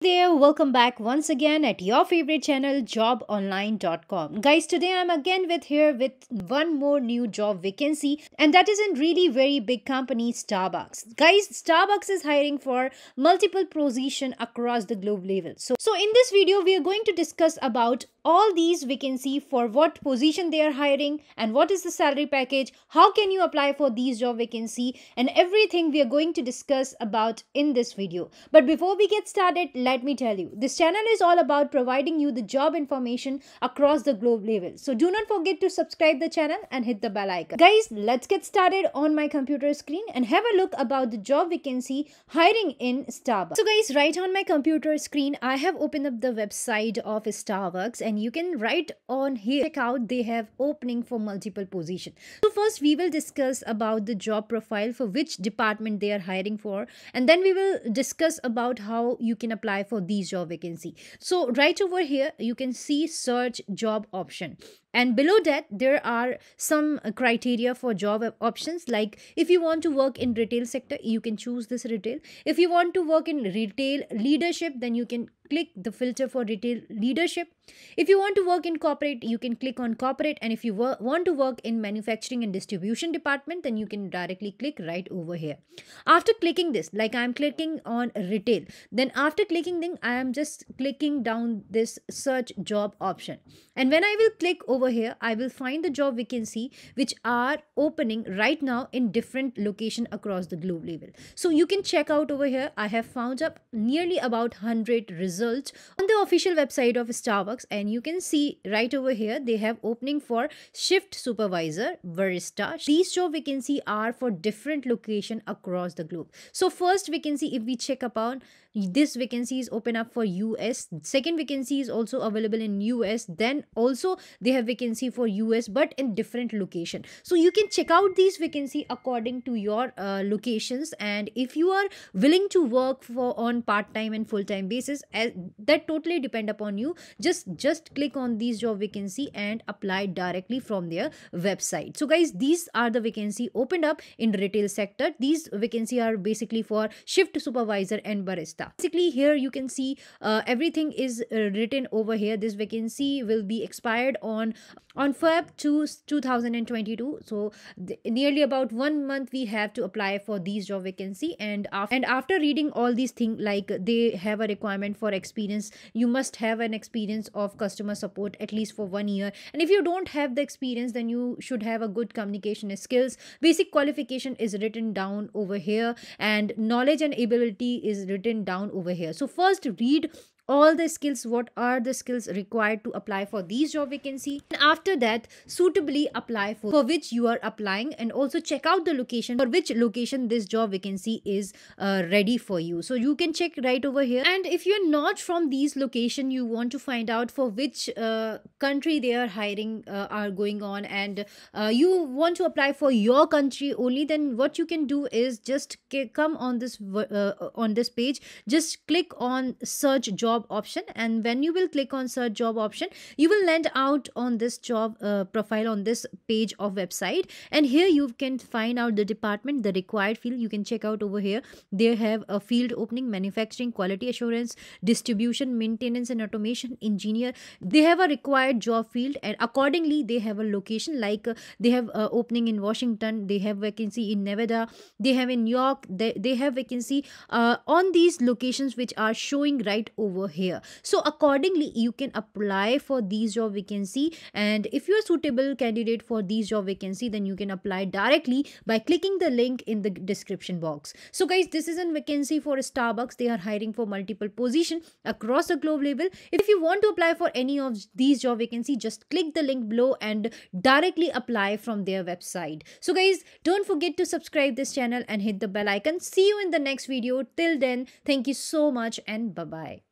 There, welcome back once again at your favorite channel jobonline.com. Guys, today I'm again with one more new job vacancy, and that is in really very big company Starbucks. Guys, Starbucks is hiring for multiple position across the globe level. So in this video we are going to discuss about all these vacancy, for what position they are hiring and what is the salary package, how can you apply for these job vacancy, and everything we are going to discuss about in this video. But before we get started, let me tell you, this channel is all about providing you the job information across the globe level. So do not forget to subscribe the channel and hit the bell icon. Guys, let's get started on my computer screen and have a look about the job vacancy hiring in Starbucks. So guys, right on my computer screen, I have opened up the website of Starbucks, and you can right on here check out they have opening for multiple positions. So first we will discuss about the job profile for which department they are hiring for, and then we will discuss about how you can apply for these job vacancy. So right over here you can see search job option, and below that there are some criteria for job options, like if you want to work in retail sector you can choose this retail. If you want to work in retail leadership, then you can click the filter for retail leadership. If you want to work in corporate, you can click on corporate, and if you want to work in manufacturing and distribution department, then you can directly click right over here. After clicking this, like I'm clicking on retail, then after clicking then I am just clicking down this search job option, and when I will click over here I will find the job vacancy which are opening right now in different location across the globe level. So you can check out over here. I have found up nearly about 100 results on the official website of Starbucks, and you can see right over here they have opening for shift supervisor, barista. These job vacancy are for different location across the globe. So first vacancy, if we check upon this vacancy is open up for US. Second vacancy is also available in US. Then also they have vacancy for US, but in different location. So you can check out these vacancy according to your locations, and if you are willing to work for on part-time and full-time basis, that totally depend upon you. Just click on these job vacancy and apply directly from their website. So guys, these are the vacancy opened up in retail sector. These vacancy are basically for shift supervisor and barista. Basically here you can see everything is written over here. This vacancy will be expired on Feb 2 2022. So nearly about 1 month we have to apply for these job vacancy, and after reading all these things, like they have a requirement for experience. You must have an experience of customer support at least for 1 year, and if you don't have the experience, then you should have a good communication skills. Basic qualification is written down over here, and knowledge and ability is written down over here. So first read all the skills, what are the skills required to apply for these job vacancy, and after that suitably apply for which you are applying, and also check out the location for which location this job vacancy is ready for you. So you can check right over here, and if you're not from these location, you want to find out for which country they are hiring are going on, and you want to apply for your country only, then what you can do is just come on this page, just click on search job option, and when you will click on search job option, you will land out on this job profile on this page of website, and here you can find out the department, the required field. You can check out over here. They have a field opening: manufacturing, quality assurance, distribution, maintenance and automation engineer. They have a required job field, and accordingly they have a location, like they have opening in Washington, they have vacancy in Nevada, they have in New York, they have vacancy on these locations which are showing right over here. So accordingly you can apply for these job vacancy, and if you are suitable candidate for these job vacancy, then you can apply directly by clicking the link in the description box. So guys, this is a vacancy for Starbucks. They are hiring for multiple position across the globe level. If you want to apply for any of these job vacancy, just click the link below and directly apply from their website. So guys, don't forget to subscribe this channel and hit the bell icon. See you in the next video. Till then, thank you so much and bye bye.